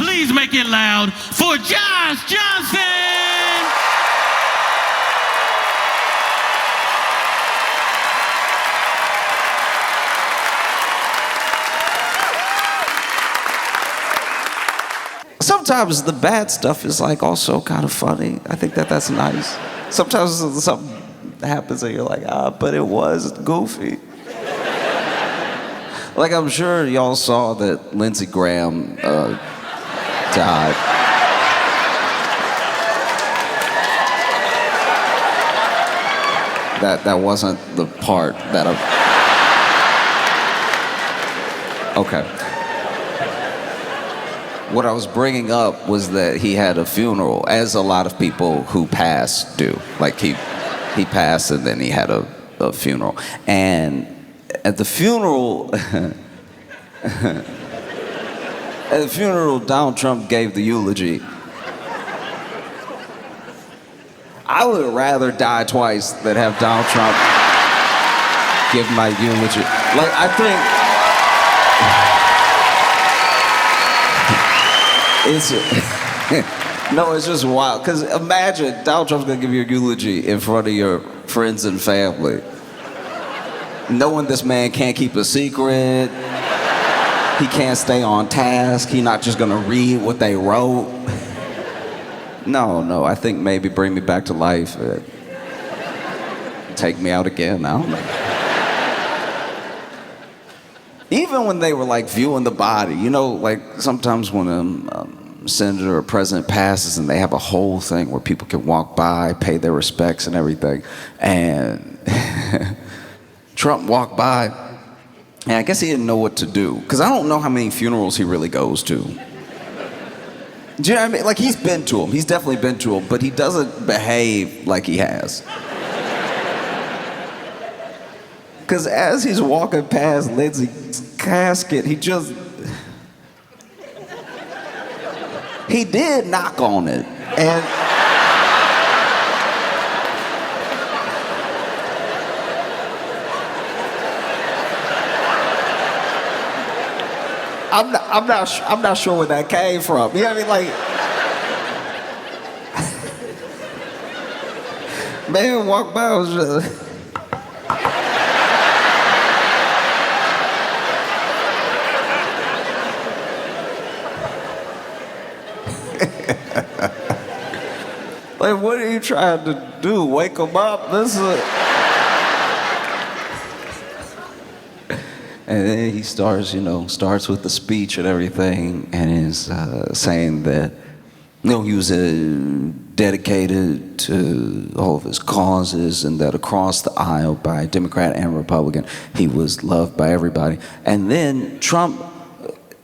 Please make it loud for Josh Johnson! Sometimes the bad stuff is like also kind of funny. I think that's nice. Sometimes something happens and you're like, but it was goofy. Like, I'm sure y'all saw that Lindsey Graham died. That wasn't the part that Okay. What I was bringing up was that he had a funeral, as a lot of people who pass do. Like, he passed and then he had a funeral. And at the funeral, Donald Trump gave the eulogy. I would rather die twice than have Donald Trump give my eulogy. Like, I think it's just wild. Because imagine Donald Trump's gonna give you a eulogy in front of your friends and family, knowing this man can't keep a secret, he can't stay on task, he's not just gonna read what they wrote. No, I think maybe bring me back to life, take me out again, I don't know. Even when they were like viewing the body, you know, like sometimes when a senator or president passes and they have a whole thing where people can walk by, pay their respects and everything, and Trump walked by, and I guess he didn't know what to do, because I don't know how many funerals he really goes to. Do you know what I mean? Like, he's been to them, he's definitely been to them, but he doesn't behave like he has. Because as he's walking past Lindsey's casket, he did knock on it. And I'm not sure where that came from. You know what I mean? Like, man walked by, was just, like, what are you trying to do? Wake him up? This is And then he starts with the speech and everything, and is saying that, he was dedicated to all of his causes, and that across the aisle, by Democrat and Republican, he was loved by everybody. And then Trump,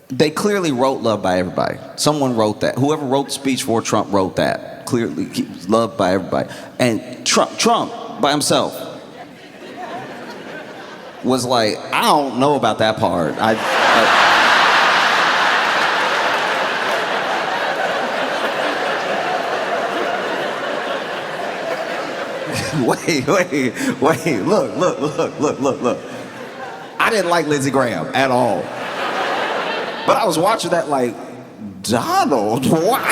they clearly wrote "Loved by Everybody." Someone wrote that. Whoever wrote the speech for Trump wrote that. Clearly, he was loved by everybody. And Trump by himself was like, I don't know about that part. Wait, look. I didn't like Lindsey Graham at all. But I was watching that like, Donald, what?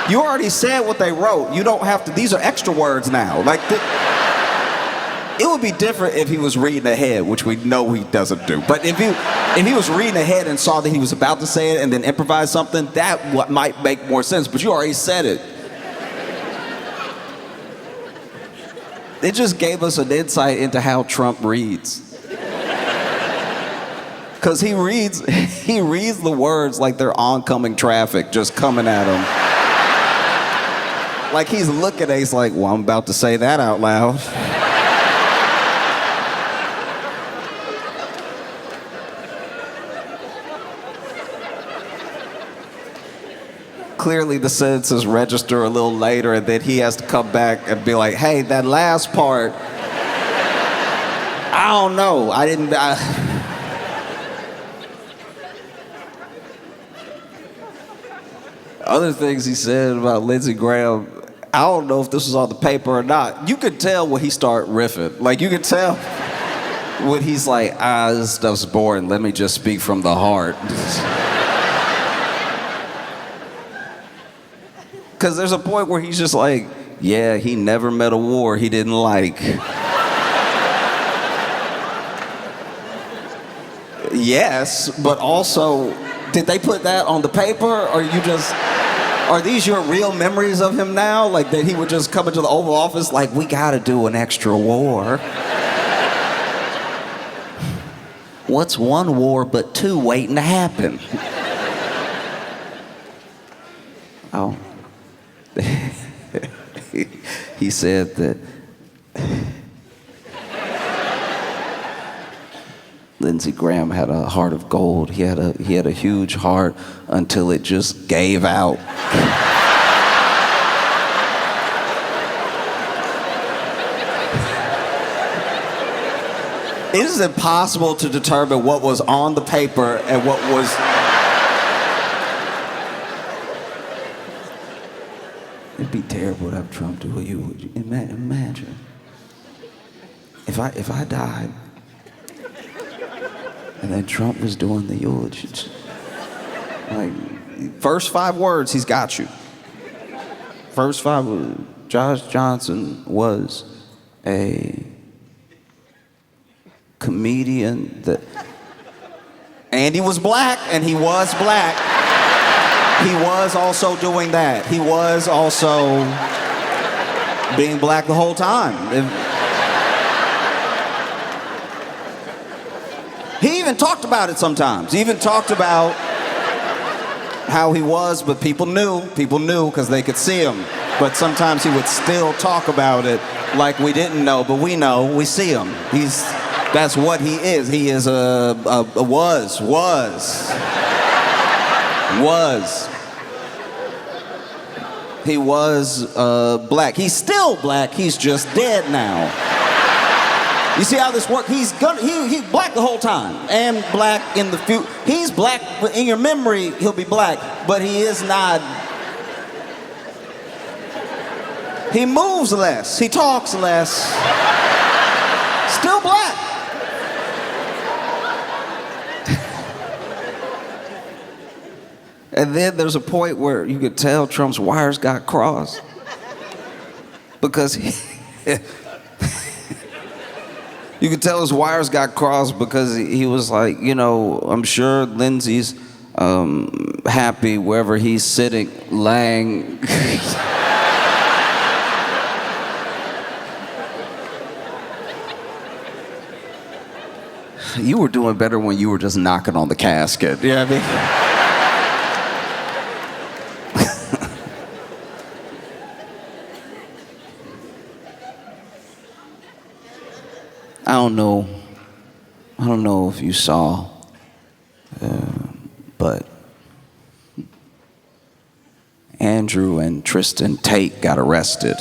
You already said what they wrote. You don't have to, these are extra words now. Like, it would be different if he was reading ahead, which we know he doesn't do. But if he was reading ahead and saw that he was about to say it and then improvise something, that might make more sense. But you already said it. It just gave us an insight into how Trump reads. Because he reads the words like they're oncoming traffic just coming at him. Like, he's looking at it, he's like, well, I'm about to say that out loud. Clearly the sentences register a little later, and then he has to come back and be like, hey, that last part, I don't know, Other things he said about Lindsey Graham, I don't know if this was on the paper or not. You could tell when he started riffing. Like, you could tell when he's like, this stuff's boring, let me just speak from the heart. Because there's a point where he's just like, yeah, he never met a war he didn't like. Yes, but also, did they put that on the paper, or are these your real memories of him now? Like that he would just come into the Oval Office like, we gotta do an extra war. What's one war but two waiting to happen? Oh. He said that Lindsey Graham had a heart of gold. He had a huge heart until it just gave out. It is impossible to determine what was on the paper and what was. It'd be terrible to have Trump do a eulogy. Imagine if I died and then Trump was doing the eulogy. Like, first 5 words, he's got you. First 5 words. Josh Johnson was a comedian and he was black, and he was black. He was also doing that. He was also being black the whole time. He even talked about it sometimes. He even talked about how he was, but people knew because they could see him. But sometimes he would still talk about it like we didn't know, but we know, we see him. That's what he is. He is was. He was black. He's still black. He's just dead now. You see how this works? He's black the whole time, and black in the future. He's black, but in your memory, he'll be black, but he is not. He moves less. He talks less. Still black. And then there's a point where you could tell Trump's wires got crossed because you could tell his wires got crossed because he was like, I'm sure Lindsey's happy wherever he's sitting, laying. You were doing better when you were just knocking on the casket. You know what I mean? I don't know if you saw, but Andrew and Tristan Tate got arrested.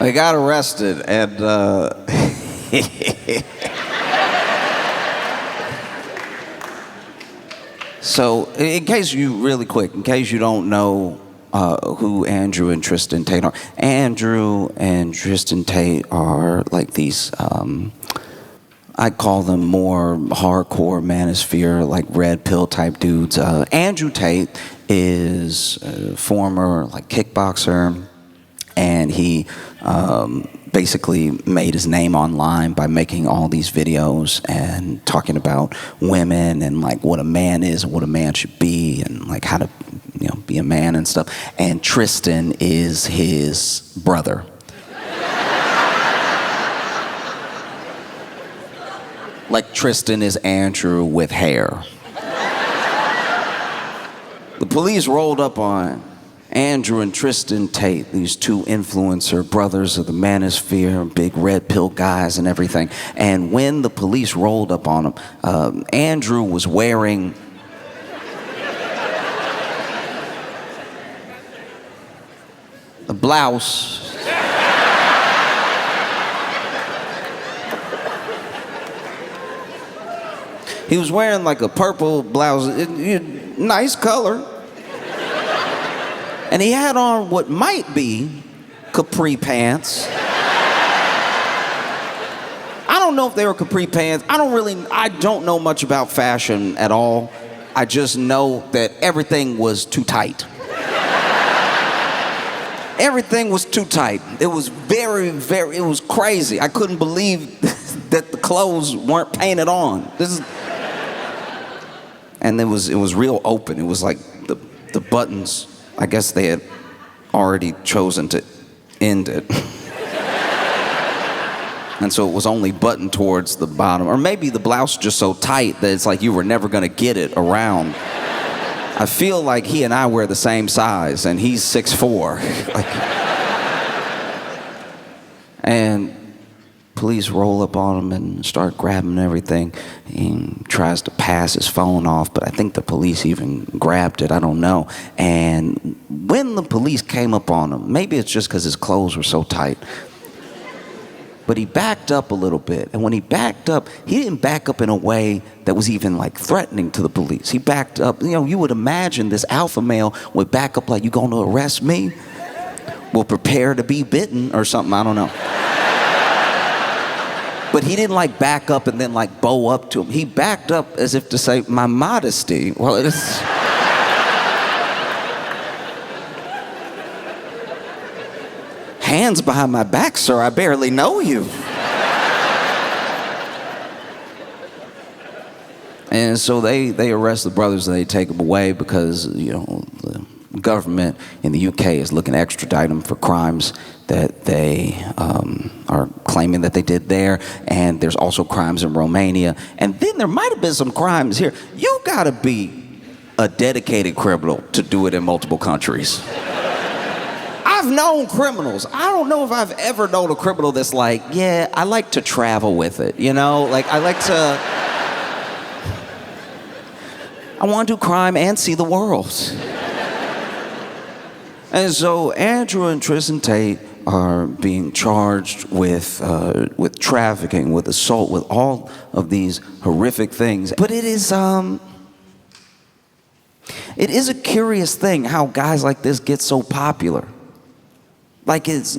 They got arrested, and so, in case you don't know who Andrew and Tristan Tate are, Andrew and Tristan Tate are like these, I call them more hardcore manosphere, like red pill type dudes. Andrew Tate is a former like kickboxer, and he basically made his name online by making all these videos and talking about women and like what a man is and what a man should be and like how to be a man and stuff. And Tristan is his brother. Like Tristan is Andrew with hair. The police rolled up on Andrew and Tristan Tate, these two influencer brothers of the manosphere, big red pill guys and everything. And when the police rolled up on them, Andrew was wearing a blouse. He was wearing like a purple blouse, nice color. And he had on what might be capri pants. I don't know if they were capri pants. I don't know much about fashion at all. I just know that everything was too tight. Everything was too tight. It was it was crazy. I couldn't believe that the clothes weren't painted on. And it was real open. It was like the buttons, I guess they had already chosen to end it. And so it was only buttoned towards the bottom. Or maybe the blouse just so tight that it's like you were never gonna get it around. I feel like he and I wear the same size, and he's 6'4". And police roll up on him and start grabbing everything. He tries to pass his phone off, but I think the police even grabbed it, I don't know. And when the police came up on him, maybe it's just because his clothes were so tight, but he backed up a little bit. And when he backed up, he didn't back up in a way that was even like threatening to the police. He backed up, you would imagine this alpha male would back up like, you gonna arrest me? Well, prepare to be bitten or something, I don't know. But he didn't like back up and then like bow up to him. He backed up as if to say, my modesty. Well, it's... Hands behind my back, sir, I barely know you. And so they arrest the brothers and they take them away because, the government in the UK is looking to extradite them for crimes that they are claiming that they did there. And there's also crimes in Romania. And then there might have been some crimes here. You gotta be a dedicated criminal to do it in multiple countries. I've known criminals. I don't know if I've ever known a criminal that's like, yeah, I like to travel with it, Like, I want to do crime and see the world. And so Andrew and Tristan Tate are being charged with trafficking, with assault, with all of these horrific things. But it is a curious thing how guys like this get so popular. Like, it's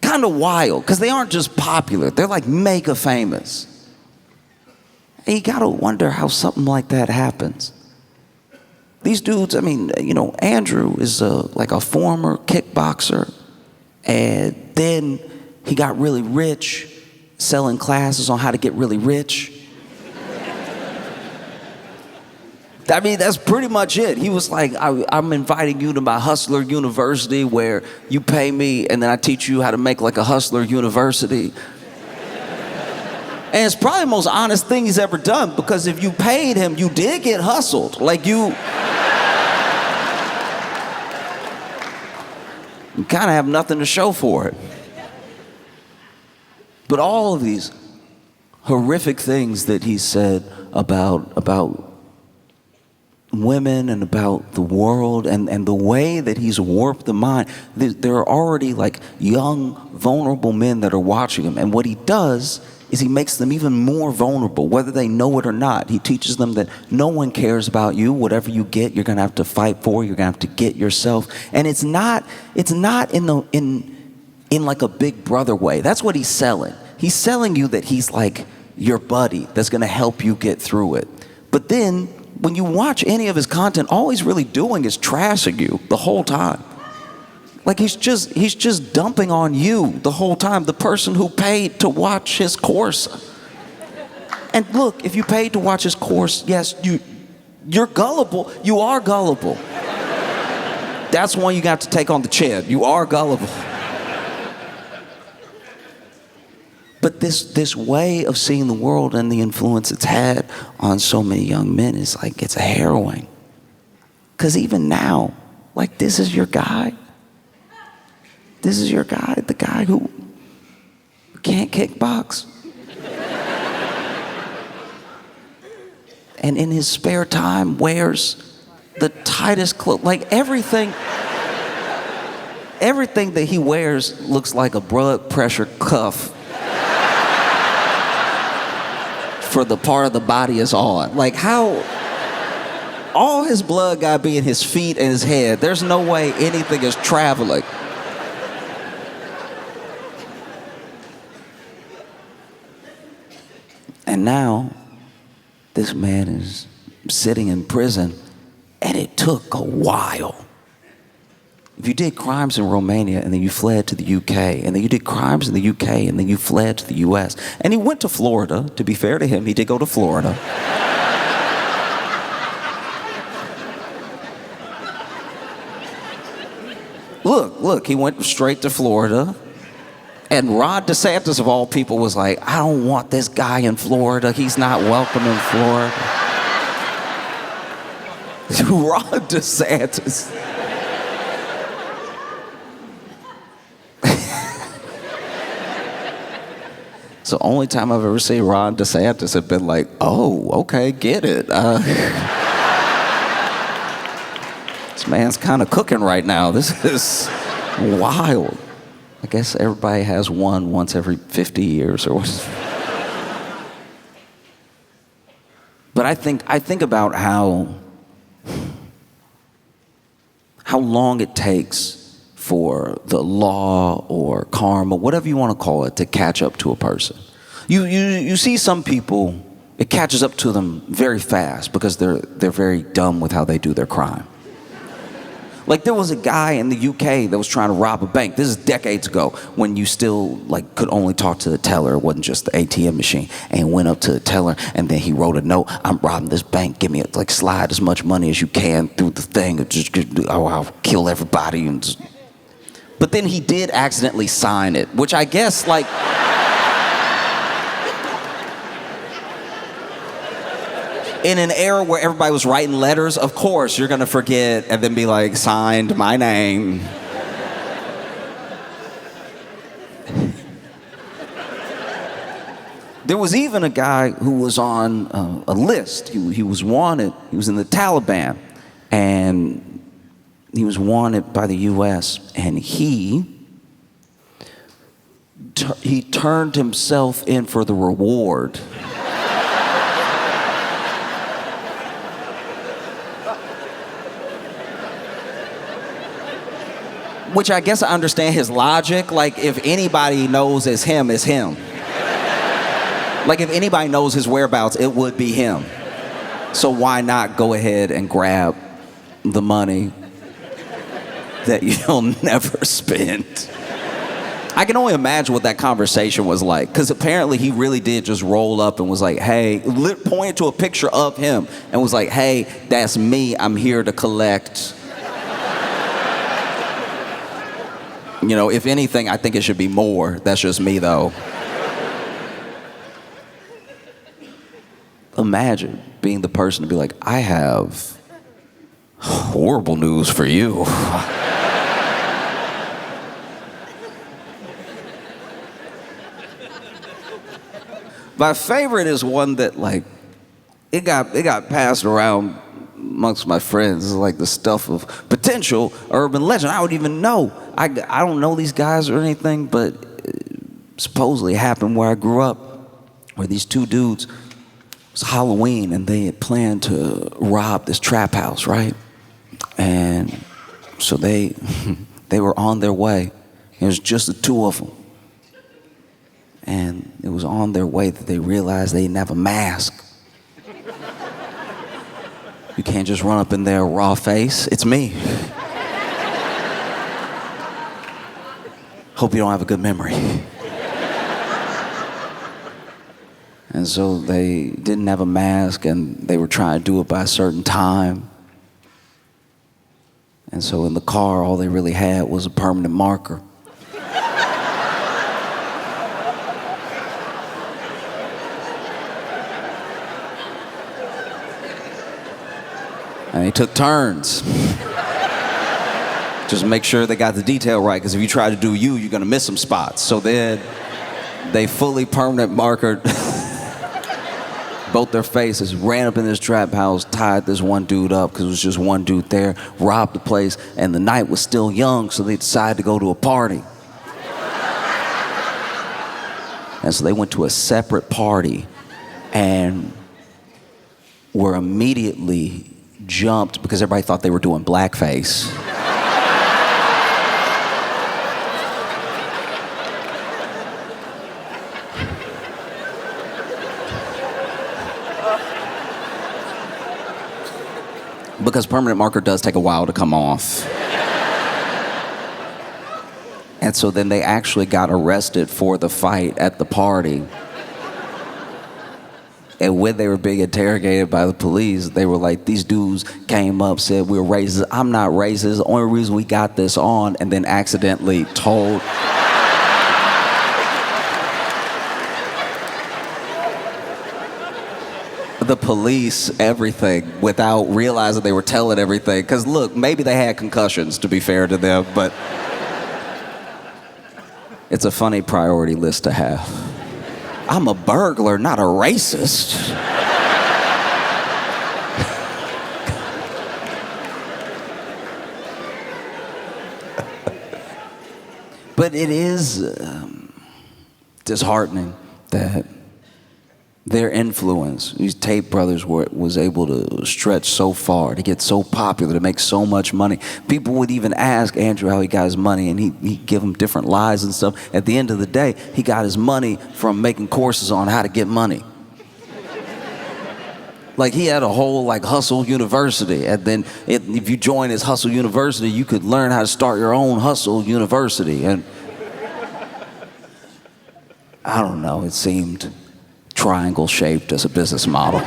kind of wild, because they aren't just popular, they're like mega famous. And you gotta wonder how something like that happens. These dudes, Andrew is like a former kickboxer, and then he got really rich selling classes on how to get really rich. That's pretty much it. He was like, I'm inviting you to my Hustler University where you pay me and then I teach you how to make like a Hustler University. And it's probably the most honest thing he's ever done, because if you paid him, you did get hustled. Like you kind of have nothing to show for it. But all of these horrific things that he said about women and about the world and the way that he's warped the mind, there are already like young, vulnerable men that are watching him. And what he does is he makes them even more vulnerable, whether they know it or not. He teaches them that no one cares about you. Whatever you get, you're gonna have to fight for. You're gonna have to get yourself. And it's not in like a big brother way. That's what he's selling. He's selling you that he's like your buddy that's gonna help you get through it. But then when you watch any of his content, all he's really doing is trashing you the whole time. Like he's just dumping on you the whole time, the person who paid to watch his course. And look, if you paid to watch his course, yes, you're gullible. You are gullible. That's one you got to take on the chin. You are gullible. But this way of seeing the world and the influence it's had on so many young men is like, it's a harrowing. Because even now, like, this is your guy. This is your guy, the guy who can't kickbox. And in his spare time wears the tightest clothes. Like everything that he wears looks like a blood pressure cuff for the part of the body is on. Like how all his blood gotta be in his feet and his head. There's no way anything is traveling. And now, this man is sitting in prison, and it took a while. If you did crimes in Romania and then you fled to the UK, and then you did crimes in the UK and then you fled to the US, and he went to Florida, to be fair to him, he did go to Florida. Look, he went straight to Florida. And Ron DeSantis, of all people, was like, I don't want this guy in Florida. He's not welcome in Florida. Ron DeSantis. It's the only time I've ever seen Ron DeSantis have been like, oh, okay, get it. This man's kind of cooking right now. This is wild. I guess everybody has one once every 50 years or what. But I think about how long it takes for the law or karma, whatever you want to call it, to catch up to a person. You see some people, it catches up to them very fast because they're very dumb with how they do their crime. Like there was a guy in the UK that was trying to rob a bank. This is decades ago when you still like could only talk to the teller. It wasn't just the ATM machine. And he went up to the teller and then he wrote a note. I'm robbing this bank. Give me like slide as much money as you can through the thing. I'll kill everybody. But then he did accidentally sign it, which I guess like. In an era where everybody was writing letters, of course you're gonna forget and then be like, signed my name. There was even a guy who was on a list. He was wanted. He was in the Taliban, and he was wanted by the U.S. And he turned himself in for the reward. Which I guess I understand his logic. Like, if anybody knows it's him, it's him. Like, if anybody knows his whereabouts, it would be him. So why not go ahead and grab the money that you'll never spend? I can only imagine what that conversation was like, because apparently he really did just roll up and was like, hey, pointed to a picture of him and was like, hey, that's me, I'm here to collect. You know, if anything, I think it should be more. That's just me, though. Imagine being the person to be like, I have horrible news for you. My favorite is one that, like, it got passed around amongst my friends. It's like the stuff of potential urban legend. I don't even know. I don't know these guys or anything, but it supposedly happened where I grew up, where these two dudes, it was Halloween, and they had planned to rob this trap house, right? And so they were on their way. It was just the two of them. And it was on their way that they realized they didn't have a mask. You can't just run up in there raw face. It's me. Hope you don't have a good memory. And so they didn't have a mask, and they were trying to do it by a certain time. And so in the car, all they really had was a permanent marker. And they took turns. Just make sure they got the detail right, because if you try to do you're gonna miss some spots. So then they fully permanent markered both their faces, ran up in this trap house, tied this one dude up, because it was just one dude there, robbed the place, and the night was still young, so they decided to go to a party. And so they went to a separate party and were immediately jumped because everybody thought they were doing blackface. because permanent marker does take a while to come off. And so then they actually got arrested for the fight at the party. And when they were being interrogated by the police, they were like, these dudes came up, said we're racist. I'm not racist. The only reason we got this on, and then accidentally told the police everything without realizing they were telling everything. Because look, maybe they had concussions, to be fair to them, but it's a funny priority list to have. I'm a burglar, not a racist. But it is disheartening that their influence, these Tate brothers, was able to stretch so far, to get so popular, to make so much money. People would even ask Andrew how he got his money, and he'd give them different lies and stuff. At the end of the day, he got his money from making courses on how to get money. Like, he had a whole, like, hustle university, and then if you join his hustle university, you could learn how to start your own hustle university. And I don't know, it seemed triangle shaped as a business model.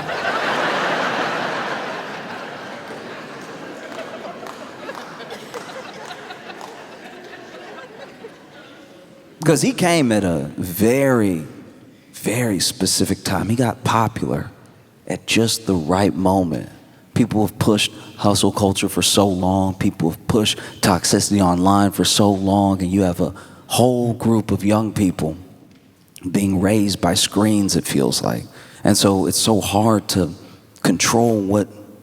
Because he came at a very, very specific time. He got popular at just the right moment. People have pushed hustle culture for so long. People have pushed toxicity online for so long, and you have a whole group of young people being raised by screens, it feels like. And so it's so hard to control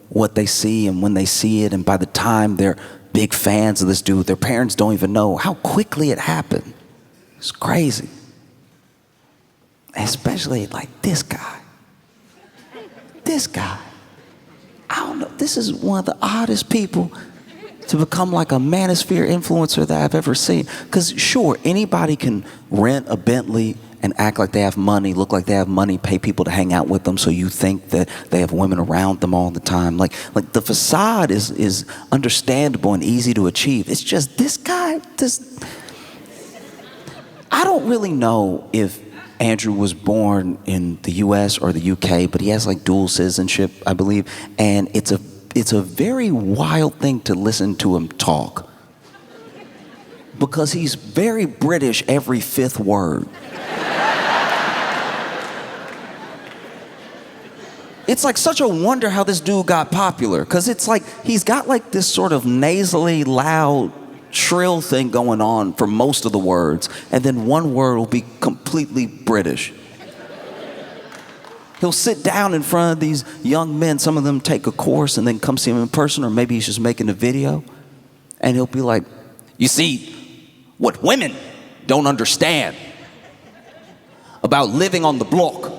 what they see and when they see it. And by the time they're big fans of this dude, their parents don't even know how quickly it happened. It's crazy. Especially like this guy. This guy. I don't know. This is one of the oddest people to become like a manosphere influencer that I've ever seen. Because sure, anybody can rent a Bentley and act like they have money, look like they have money, pay people to hang out with them so you think that they have women around them all the time. Like the facade is understandable and easy to achieve. It's just this guy, I don't really know if Andrew was born in the US or the UK, but he has like dual citizenship, I believe, and it's a very wild thing to listen to him talk. Because he's very British every fifth word. It's like such a wonder how this dude got popular, because it's like he's got like this sort of nasally, loud, shrill thing going on for most of the words, and then one word will be completely British. He'll sit down in front of these young men, some of them take a course and then come see him in person, or maybe he's just making a video, and he'll be like, you see, what women don't understand about living on the block.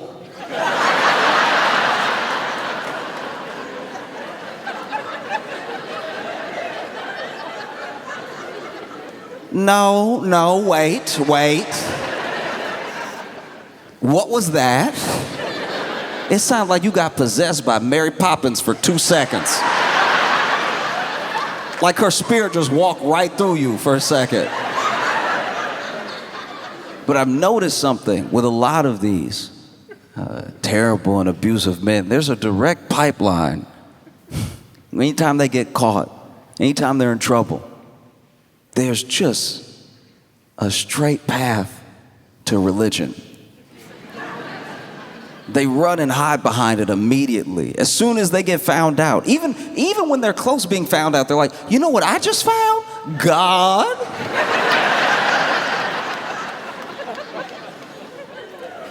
No, wait. What was that? It sounded like you got possessed by Mary Poppins for 2 seconds. Like her spirit just walked right through you for a second. But I've noticed something with a lot of these terrible and abusive men. There's a direct pipeline. Anytime they get caught, anytime they're in trouble, there's just a straight path to religion. They run and hide behind it immediately. As soon as they get found out, even when they're close to being found out, they're like, you know what I just found? God.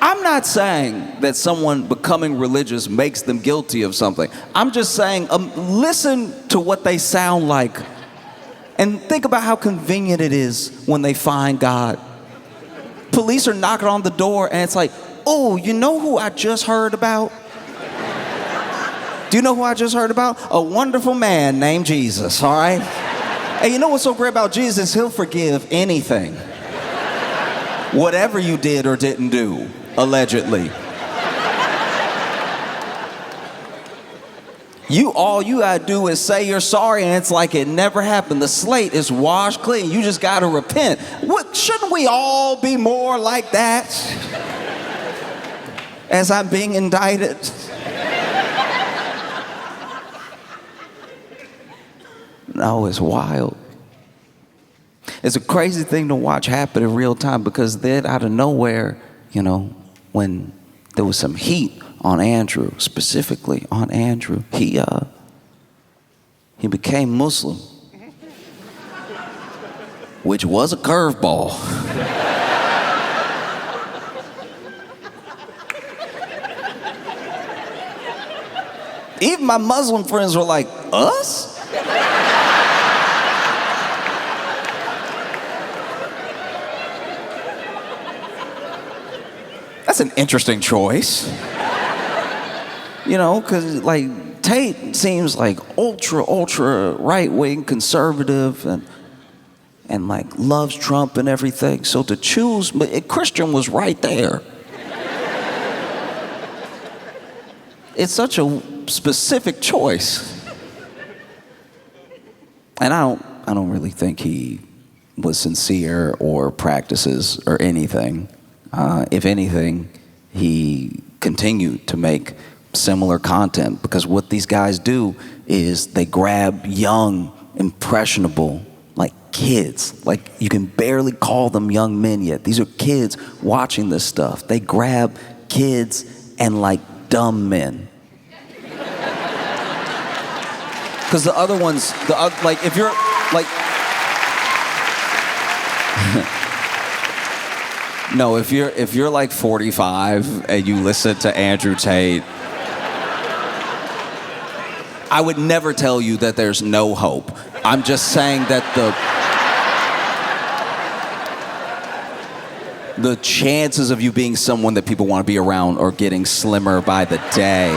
I'm not saying that someone becoming religious makes them guilty of something. I'm just saying, listen to what they sound like. And think about how convenient it is when they find God. Police are knocking on the door and it's like, oh, you know who I just heard about? Do you know who I just heard about? A wonderful man named Jesus, all right? And you know what's so great about Jesus? He'll forgive anything. Whatever you did or didn't do, allegedly. All you gotta do is say you're sorry, and it's like it never happened. The slate is washed clean. You just gotta repent. Shouldn't we all be more like that? As I'm being indicted. No, it's wild. It's a crazy thing to watch happen in real time, because then out of nowhere, when there was some heat on Andrew, specifically on Andrew, he became Muslim, which was a curveball. Even my Muslim friends were like, us? That's an interesting choice. Because like Tate seems like ultra right-wing conservative and like loves Trump and everything. So to choose, but Christian was right there. It's such a specific choice. And I don't really think he was sincere or practices or anything. If anything, he continued to make similar content, because what these guys do is they grab young, impressionable, like kids. Like you can barely call them young men yet. These are kids watching this stuff. They grab kids and like dumb men. Because the other ones, like if you're like, no, if you're like 45 and you listen to Andrew Tate, I would never tell you that there's no hope. I'm just saying that the chances of you being someone that people want to be around are getting slimmer by the day.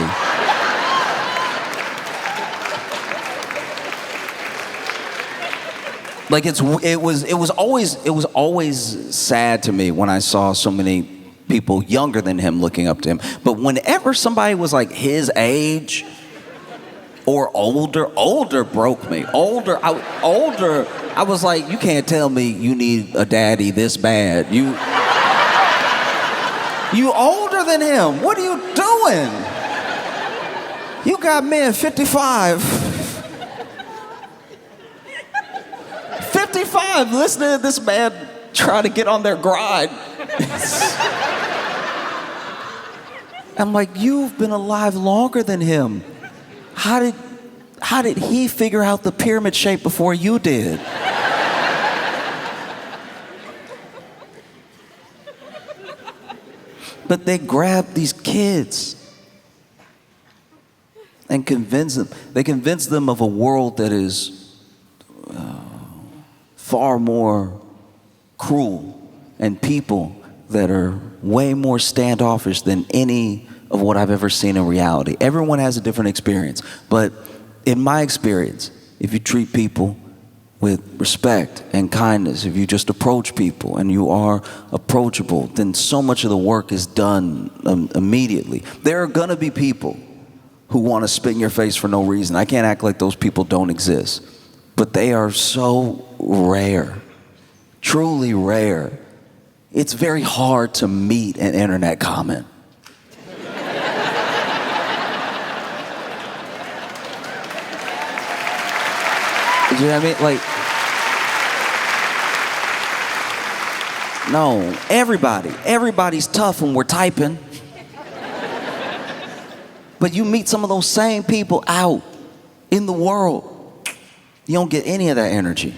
Like it was always sad to me when I saw so many people younger than him looking up to him. But whenever somebody was like his age or older broke me. Older, I was like, you can't tell me you need a daddy this bad. You older than him. What are you doing? You got men 55. 55 listening to this man try to get on their grind. I'm like, you've been alive longer than him. How did he figure out the pyramid shape before you did? But they grab these kids and convince them. They convince them of a world that is far more cruel, and people that are way more standoffish than any of what I've ever seen in reality. Everyone has a different experience, but in my experience, if you treat people with respect and kindness, if you just approach people and you are approachable, then so much of the work is done immediately. There are gonna be people who want to spit in your face for no reason. I can't act like those people don't exist, but they are so rare, truly rare. It's very hard to meet an internet comment. You know what I mean? Like, no, everybody's tough when we're typing. But you meet some of those same people out in the world, you don't get any of that energy.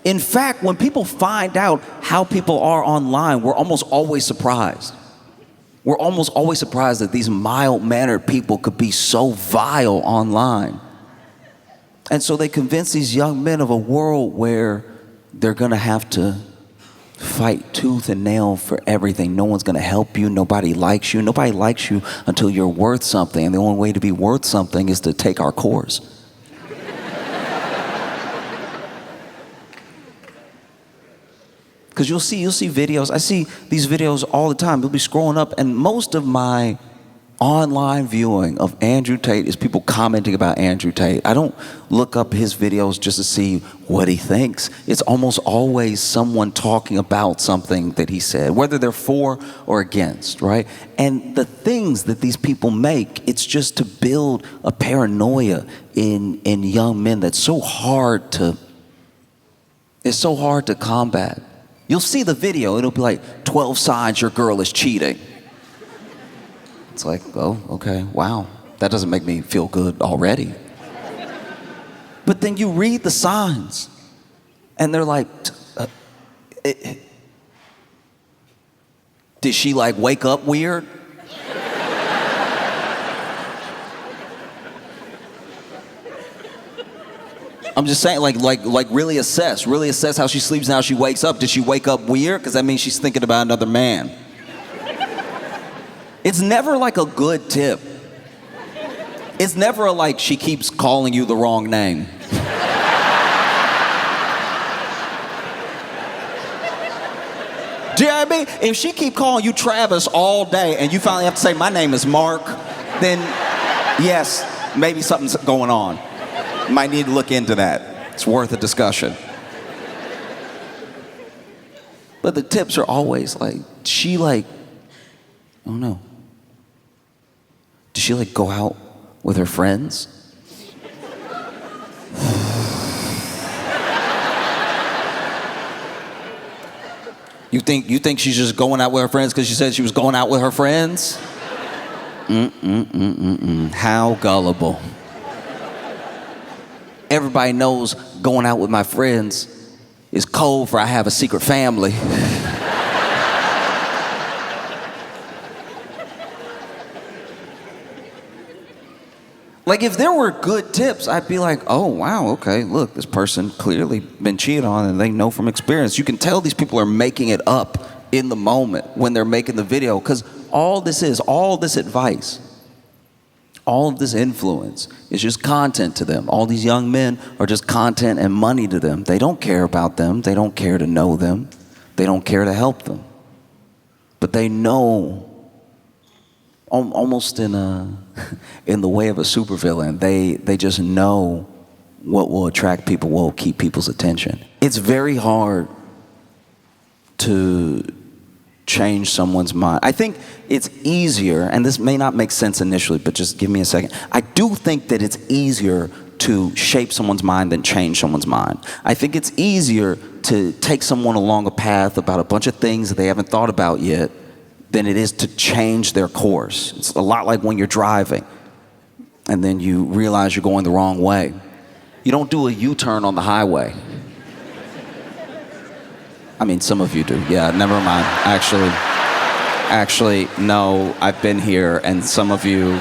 In fact, when people find out how people are online, we're almost always surprised. We're almost always surprised that these mild-mannered people could be so vile online. And so they convince these young men of a world where they're gonna have to fight tooth and nail for everything. No one's gonna help you. Nobody likes you. Nobody likes you until you're worth something. And the only way to be worth something is to take our course. Because you'll see videos. I see these videos all the time. You'll be scrolling up, and most of my online viewing of Andrew Tate is people commenting about Andrew Tate. I don't look up his videos just to see what he thinks. It's almost always someone talking about something that he said, whether they're for or against, right? And the things that these people make, it's just to build a paranoia in young men that's so hard to, it's so hard to combat. You'll see the video, it'll be like 12 signs your girl is cheating. It's like, oh, okay, wow. That doesn't make me feel good already. But then you read the signs, and they're like, did she like wake up weird? I'm just saying, like really assess how she sleeps and how she wakes up. Did she wake up weird? Because that means she's thinking about another man. It's never like a good tip. It's never a like she keeps calling you the wrong name. Do you know what I mean? If she keep calling you Travis all day and you finally have to say my name is Mark, then yes, maybe something's going on. Might need to look into that. It's worth a discussion. But the tips are always like, she like, I don't know. Does she like go out with her friends? You think she's just going out with her friends because she said she was going out with her friends? How gullible. Everybody knows going out with my friends is code for I have a secret family. Like if there were good tips, I'd be like, oh wow, okay, look, this person clearly been cheated on and they know from experience. You can tell these people are making it up in the moment when they're making the video, because all this advice, all of this influence is just content to them. All these young men are just content and money to them. They don't care about them. They don't care to know them. They don't care to help them. But they know, almost in the way of a supervillain, they just know what will attract people, what will keep people's attention. It's very hard to change someone's mind. I think it's easier, and this may not make sense initially, but just give me a second. I do think that it's easier to shape someone's mind than change someone's mind. I think it's easier to take someone along a path about a bunch of things that they haven't thought about yet than it is to change their course. It's a lot like when you're driving and then you realize you're going the wrong way. You don't do a U-turn on the highway. I mean, some of you do. Yeah, never mind. Actually, no, I've been here, and some of you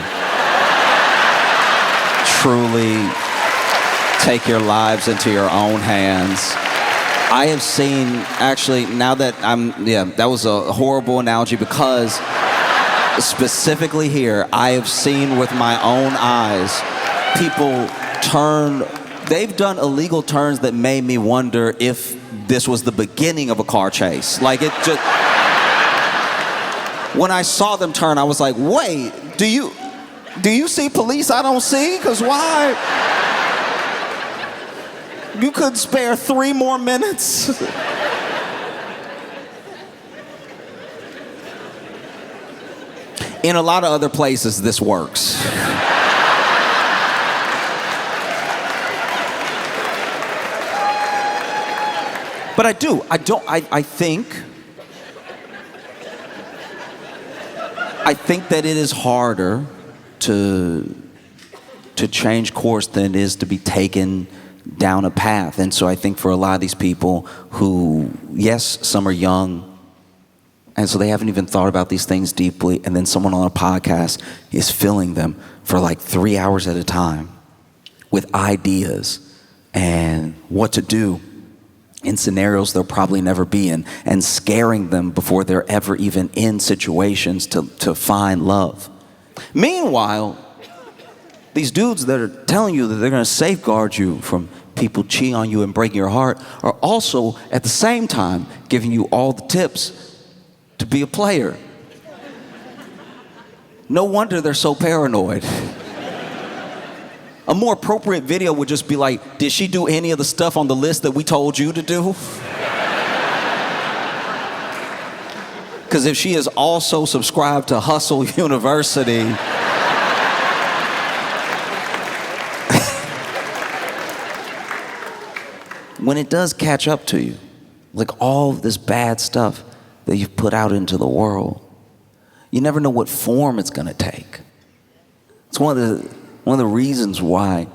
truly take your lives into your own hands. I have seen, actually, now that that was a horrible analogy, because specifically here, I have seen with my own eyes people they've done illegal turns that made me wonder if this was the beginning of a car chase. Like it just, when I saw them turn, I was like, wait, do you see police I don't see? Because why? You could spare 3 more minutes? In a lot of other places, this works. But I think that it is harder to change course than it is to be taken down a path. And so I think for a lot of these people who, yes, some are young, and so they haven't even thought about these things deeply, and then someone on a podcast is filling them for like 3 hours at a time with ideas and what to do in scenarios they'll probably never be in, and scaring them before they're ever even in situations to find love. Meanwhile, these dudes that are telling you that they're going to safeguard you from people cheating on you and breaking your heart are also at the same time giving you all the tips to be a player. No wonder they're so paranoid. A more appropriate video would just be like, did she do any of the stuff on the list that we told you to do? Because if she is also subscribed to Hustle University, when it does catch up to you, like all of this bad stuff that you've put out into the world, you never know what form it's gonna take. It's one of the reasons why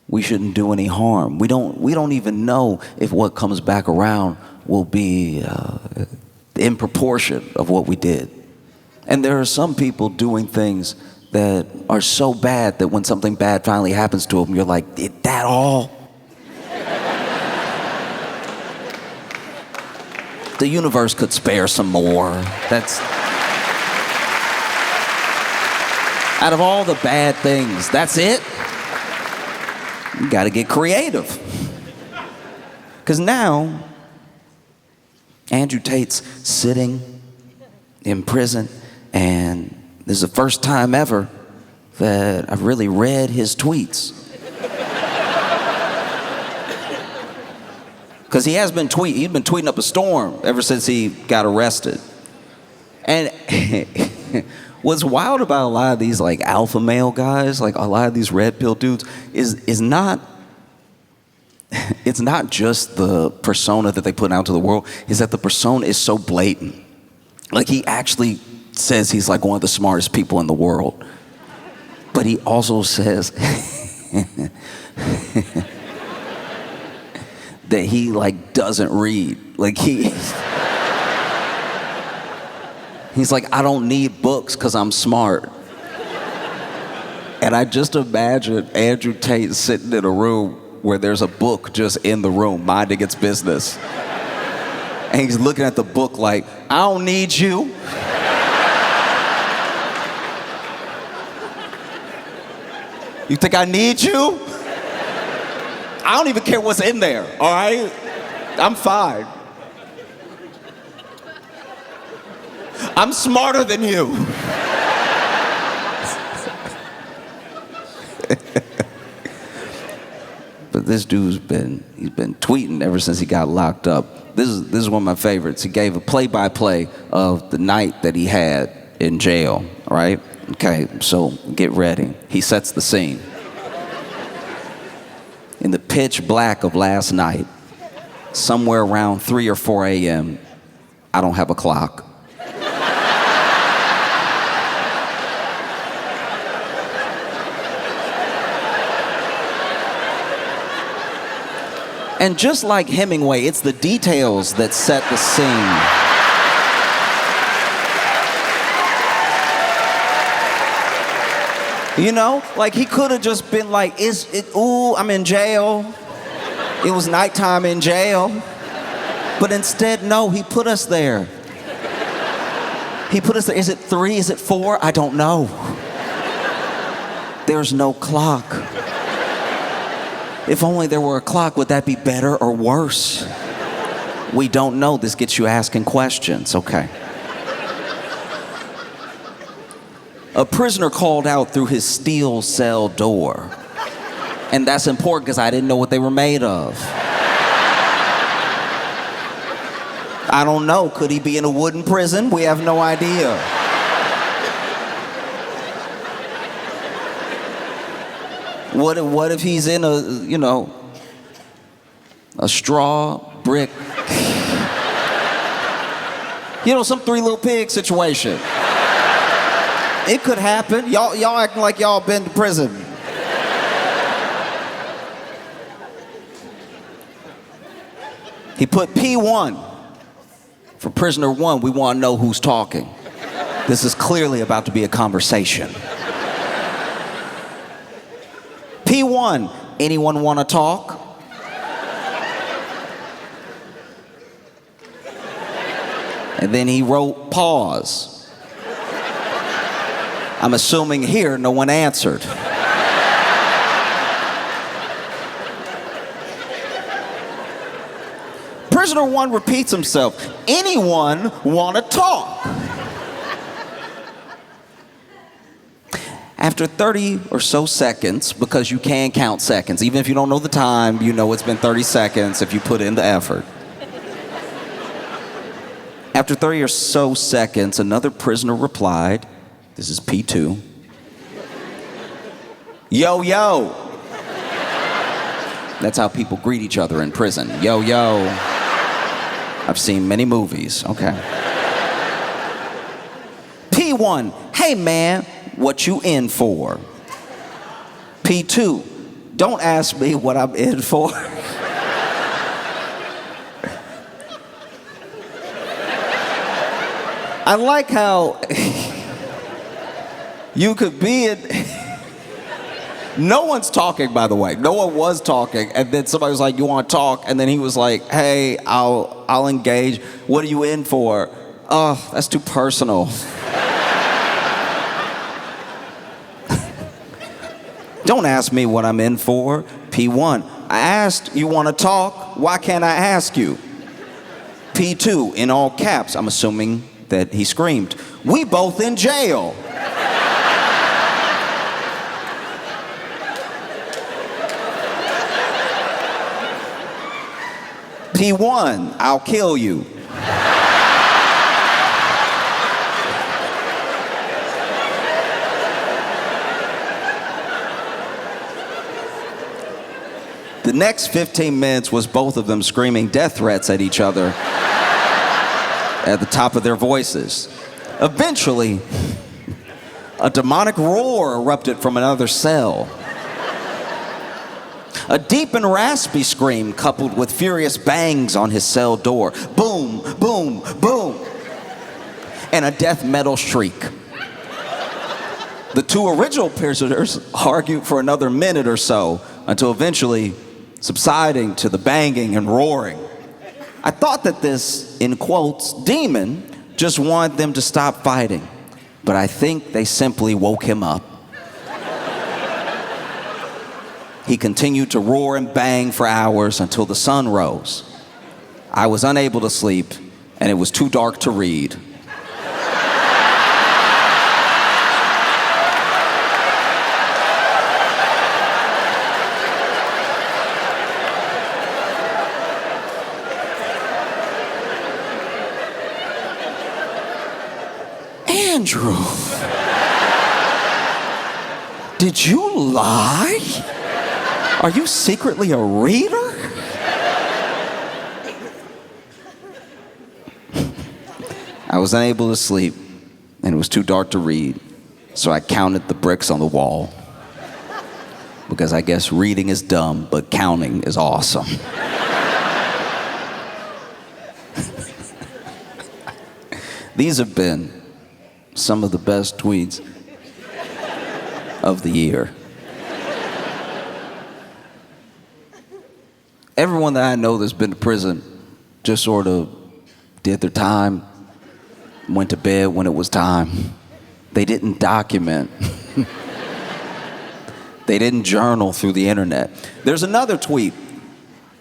we shouldn't do any harm. We don't even know if what comes back around will be in proportion of what we did. And there are some people doing things that are so bad that when something bad finally happens to them, you're like, did that all? The universe could spare some more. That's... Out of all the bad things, that's it? You gotta get creative. Because now, Andrew Tate's sitting in prison, and this is the first time ever that I've really read his tweets. Because he's been tweeting up a storm ever since he got arrested. And what's wild about a lot of these like alpha male guys, like a lot of these red pill dudes, is not, it's not just the persona that they put out to the world, is that the persona is so blatant. Like he actually says he's like one of the smartest people in the world. But he also says that he like doesn't read. Like he's like, I don't need books because I'm smart. And I just imagine Andrew Tate sitting in a room where there's a book just in the room, minding its business. And he's looking at the book like, I don't need you. You think I need you? I don't even care what's in there, all right? I'm fine. I'm smarter than you. But this dude's been tweeting ever since he got locked up. This is one of my favorites. He gave a play-by-play of the night that he had in jail, all right? Okay, so get ready. He sets the scene. In the pitch black of last night, somewhere around 3 or 4 a.m., I don't have a clock. And just like Hemingway, it's the details that set the scene. You know, like he could have just been like, ooh, I'm in jail. It was nighttime in jail. But instead, no, he put us there. He put us there. Is it 3? Is it 4? I don't know. There's no clock. If only there were a clock, would that be better or worse? We don't know. This gets you asking questions. Okay. A prisoner called out through his steel cell door. And that's important because I didn't know what they were made of. I don't know. Could he be in a wooden prison? We have no idea. What if he's in a, you know, a straw brick, you know, some Three Little Pigs situation. It could happen. Y'all acting like y'all been to prison. He put P1 for prisoner 1. We want to know who's talking. This is clearly about to be a conversation. P1, anyone want to talk? And then he wrote pause. I'm assuming here no one answered. Prisoner 1 repeats himself. Anyone want to talk? After 30 or so seconds, because you can count seconds, even if you don't know the time, you know it's been 30 seconds if you put in the effort. After 30 or so seconds, another prisoner replied, this is P2, "Yo, yo." That's how people greet each other in prison. Yo, yo. I've seen many movies. Okay. P1, "Hey man, what you in for?" P2, "Don't ask me what I'm in for." I like how you could be in... No one's talking, by the way. No one was talking. And then somebody was like, "You want to talk?" And then he was like, "Hey, I'll engage. What are you in for?" Oh, that's too personal. "Don't ask me what I'm in for." P1, "I asked, you want to talk? Why can't I ask you?" P2, in all caps, I'm assuming that he screamed, "We both in jail." P1, "I'll kill you." The next 15 minutes was both of them screaming death threats at each other at the top of their voices. Eventually, a demonic roar erupted from another cell. A deep and raspy scream coupled with furious bangs on his cell door. Boom, boom, boom. And a death metal shriek. The two original prisoners argued for another minute or so until eventually subsiding to the banging and roaring. I thought that this, in quotes, demon just wanted them to stop fighting, but I think they simply woke him up. He continued to roar and bang for hours until the sun rose. I was unable to sleep, and it was too dark to read. Andrew, did you lie? Are you secretly a reader? I was unable to sleep, and it was too dark to read, so I counted the bricks on the wall. Because I guess reading is dumb, but counting is awesome. These have been some of the best tweets of the year. Everyone that I know that's been to prison just sort of did their time, went to bed when it was time. They didn't document. They didn't journal through the internet. There's another tweet.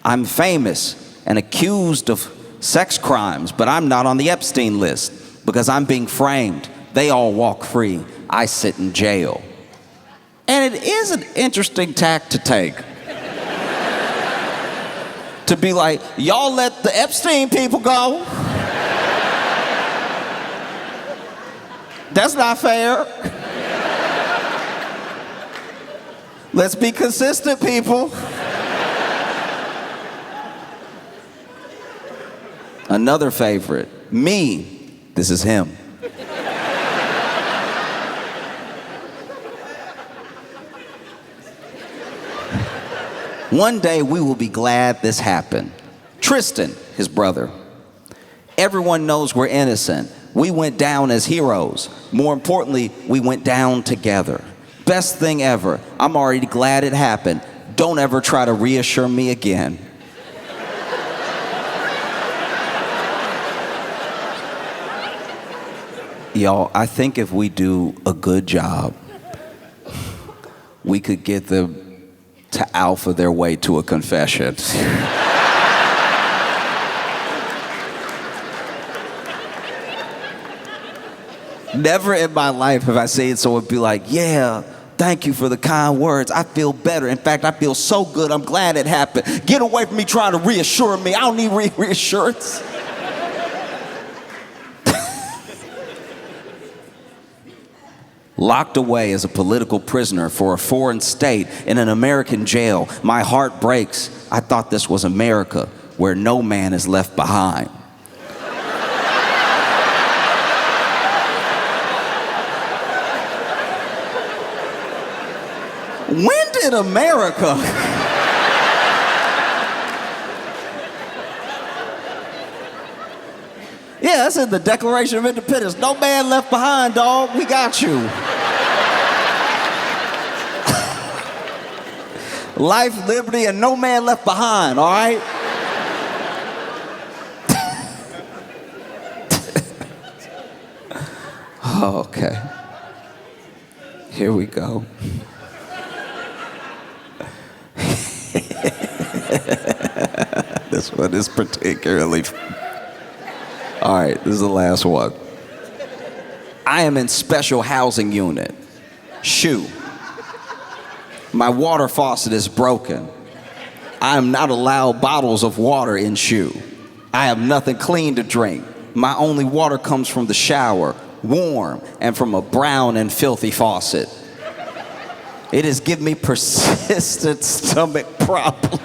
"I'm famous and accused of sex crimes, but I'm not on the Epstein list because I'm being framed. They all walk free. I sit in jail." And it is an interesting tack to take. To be like, y'all let the Epstein people go? That's not fair. Let's be consistent, people. Another favorite, me. This is him. "One day we will be glad this happened. Tristan," his brother. "Everyone knows we're innocent. We went down as heroes. More importantly, we went down together. Best thing ever. I'm already glad it happened. Don't ever try to reassure me again." Y'all, I think if we do a good job, we could get them to alpha their way to a confession. Never in my life have I seen someone be like, "Yeah, Thank you for the kind words. I feel better. In fact, I feel so good. I'm glad it happened. Get away from me trying to reassure me. I don't need reassurance. Locked away as a political prisoner for a foreign state in an American jail, my heart breaks. I thought this was America, where no man is left behind. When did America? Yeah, that's in the Declaration of Independence. No man left behind, dog. We got you. Life, liberty, and no man left behind, all right? Okay. Here we go. This one is particularly... All right, this is the last one. I am in special housing unit. Shoe. My water faucet is broken. I am not allowed bottles of water in shoe. I have nothing clean to drink. My only water comes from the shower, warm, and from a brown and filthy faucet. It has given me persistent stomach problems.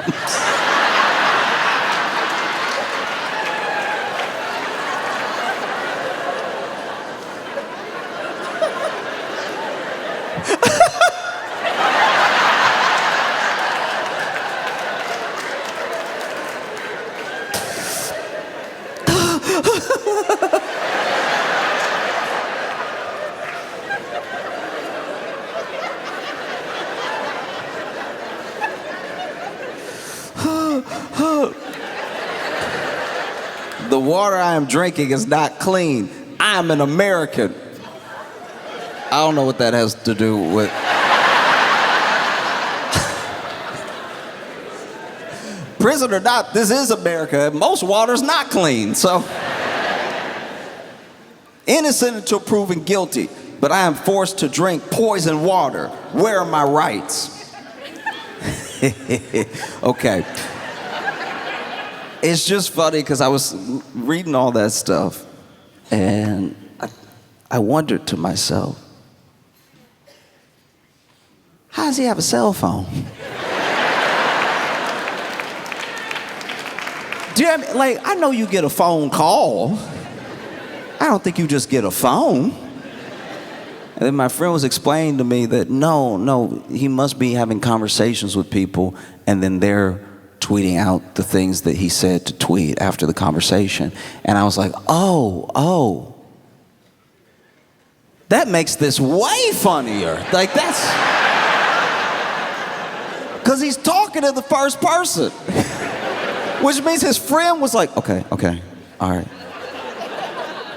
The water I am drinking is not clean. I am an American. I don't know what that has to do with... Prison or not, this is America. Most water's not clean, so... Innocent until proven guilty, but I am forced to drink poison water. Where are my rights? Okay. It's just funny because I was reading all that stuff and I wondered to myself, how does he have a cell phone? Do you have, like, I know you get a phone call. I don't think you just get a phone. And then my friend was explaining to me that no, he must be having conversations with people and then they're tweeting out the things that he said to tweet after the conversation. And I was like, oh, that makes this way funnier. Like that's, because he's talking to the first person, which means his friend was like, okay, all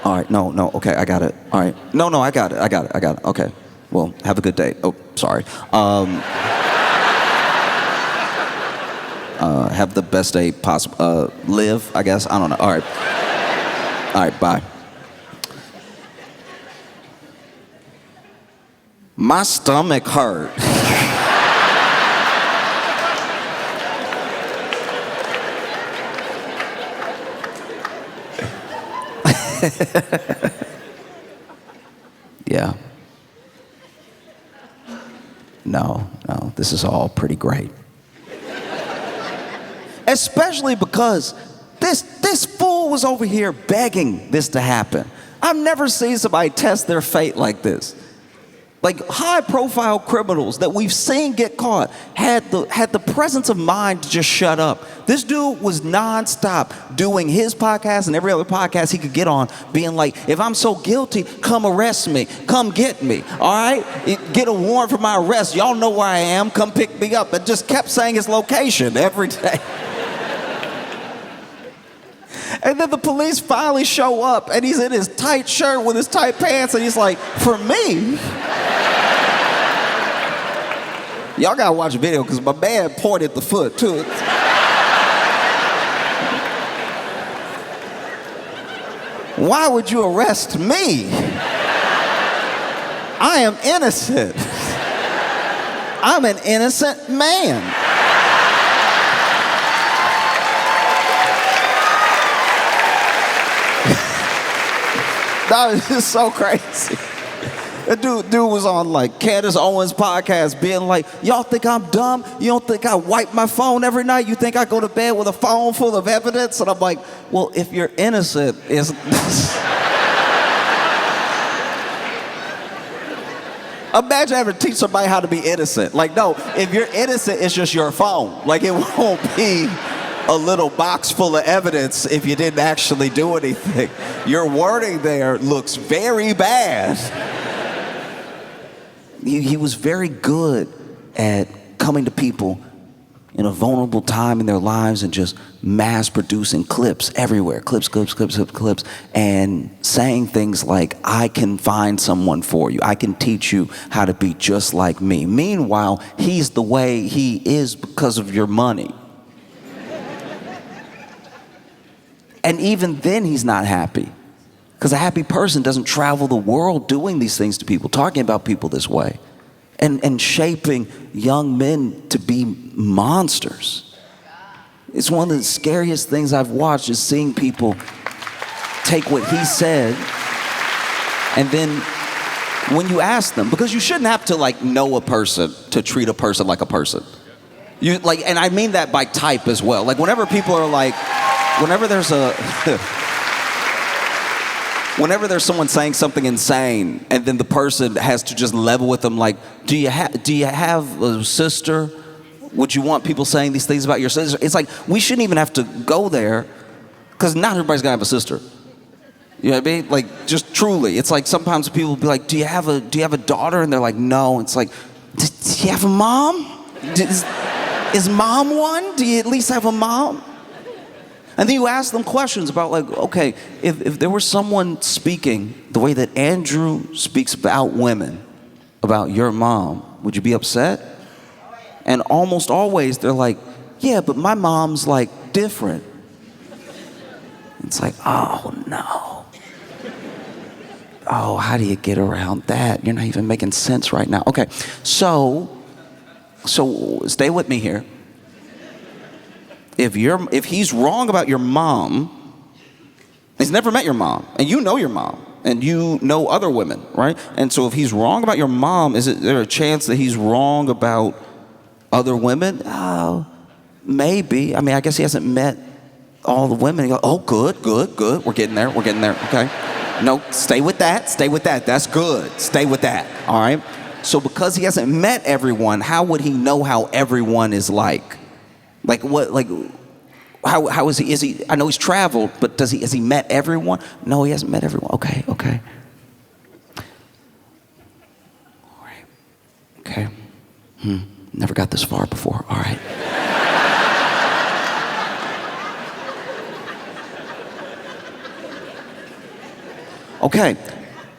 right, no, okay, I got it, all right, no, I got it, okay, well, have a good day. Oh, sorry. Have the best day possible. Live, I guess. I don't know. All right, bye. My stomach hurt. Yeah. No, this is all pretty great. Especially because this fool was over here begging this to happen. I've never seen somebody test their fate like this. Like high-profile criminals that we've seen get caught had the presence of mind to just shut up. This dude was nonstop doing his podcast and every other podcast he could get on, being like, if I'm so guilty, come arrest me. Come get me, all right? Get a warrant for my arrest. Y'all know where I am. Come pick me up. And just kept saying his location every day. And then the police finally show up, and he's in his tight shirt with his tight pants, and he's like, for me? Y'all gotta watch the video, because my man pointed the foot, too. Why would you arrest me? I am innocent. I'm an innocent man. That was just so crazy. That dude was on like Candace Owens' podcast being like, y'all think I'm dumb? You don't think I wipe my phone every night? You think I go to bed with a phone full of evidence? And I'm like, well, if you're innocent, is imagine having to teach somebody how to be innocent. Like, no, if you're innocent, it's just your phone. Like, it won't be a little box full of evidence if you didn't actually do anything. Your wording there looks very bad. He was very good at coming to people in a vulnerable time in their lives and just mass producing clips everywhere. Clips, and saying things like, I can find someone for you. I can teach you how to be just like me. Meanwhile, he's the way he is because of your money. And even then, he's not happy. Because a happy person doesn't travel the world doing these things to people, talking about people this way, and shaping young men to be monsters. It's one of the scariest things I've watched, is seeing people take what he said, and then when you ask them, because you shouldn't have to like know a person to treat a person like a person. You like, and I mean that by type as well. Like whenever people are like, whenever there's someone saying something insane, and then the person has to just level with them, like, do you have a sister? Would you want people saying these things about your sister? It's like, we shouldn't even have to go there, because not everybody's gonna have a sister. You know what I mean? Like, just truly, it's like sometimes people will be like, do you have a daughter? And they're like, no. It's like, do you have a mom? Is mom one? Do you at least have a mom? And then you ask them questions about like, okay, if there was someone speaking the way that Andrew speaks about women, about your mom, would you be upset? And almost always they're like, yeah, but my mom's like different. It's like, oh no. Oh, how do you get around that? You're not even making sense right now. Okay, so stay with me here. If he's wrong about your mom, he's never met your mom, and you know your mom, and you know other women, right? And so if he's wrong about your mom, is there a chance that he's wrong about other women? Oh, maybe. I mean, I guess he hasn't met all the women. You go, oh, good. We're getting there. Okay. No, stay with that. That's good. Stay with that. All right. So because he hasn't met everyone, how would he know how everyone is like? Like what? Like how is he? Is he? I know he's traveled, but has he met everyone? No, he hasn't met everyone. Okay. All right. Okay. Never got this far before. All right. Okay.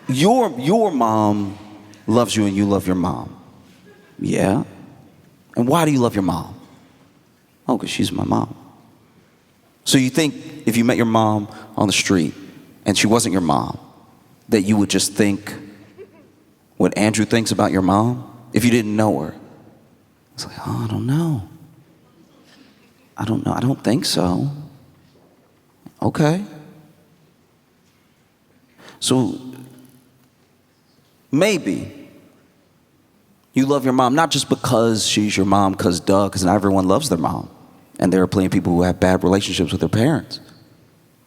Your mom loves you, and you love your mom. Yeah. And why do you love your mom? Oh, because she's my mom. So you think if you met your mom on the street and she wasn't your mom, that you would just think what Andrew thinks about your mom if you didn't know her? It's like, oh, I don't know. I don't think so. Okay. So maybe you love your mom not just because she's your mom, because not everyone loves their mom. And there are plenty of people who have bad relationships with their parents.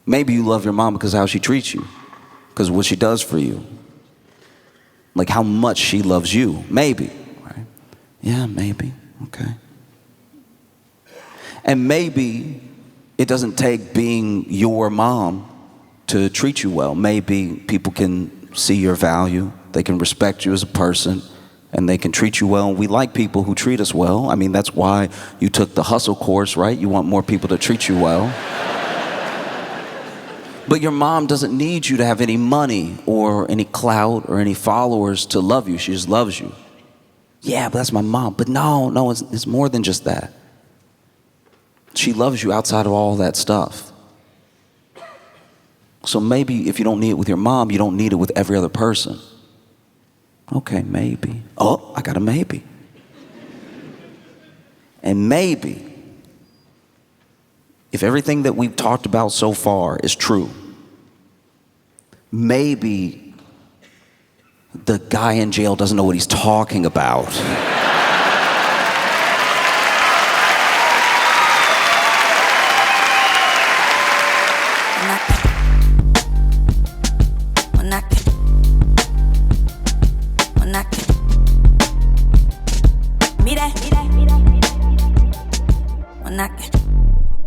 Maybe you love your mom because of how she treats you, because of what she does for you. Like how much she loves you. Maybe. Right? Yeah, maybe. Okay. And maybe it doesn't take being your mom to treat you well. Maybe people can see your value. They can respect you as a person. And they can treat you well. And we like people who treat us well. I mean, that's why you took the hustle course, right? You want more people to treat you well. But your mom doesn't need you to have any money or any clout or any followers to love you. She just loves you. Yeah, but that's my mom. But no, it's more than just that. She loves you outside of all that stuff. So maybe if you don't need it with your mom, you don't need it with every other person. Okay, maybe. Oh, I got a maybe. And maybe, if everything that we've talked about so far is true, maybe the guy in jail doesn't know what he's talking about.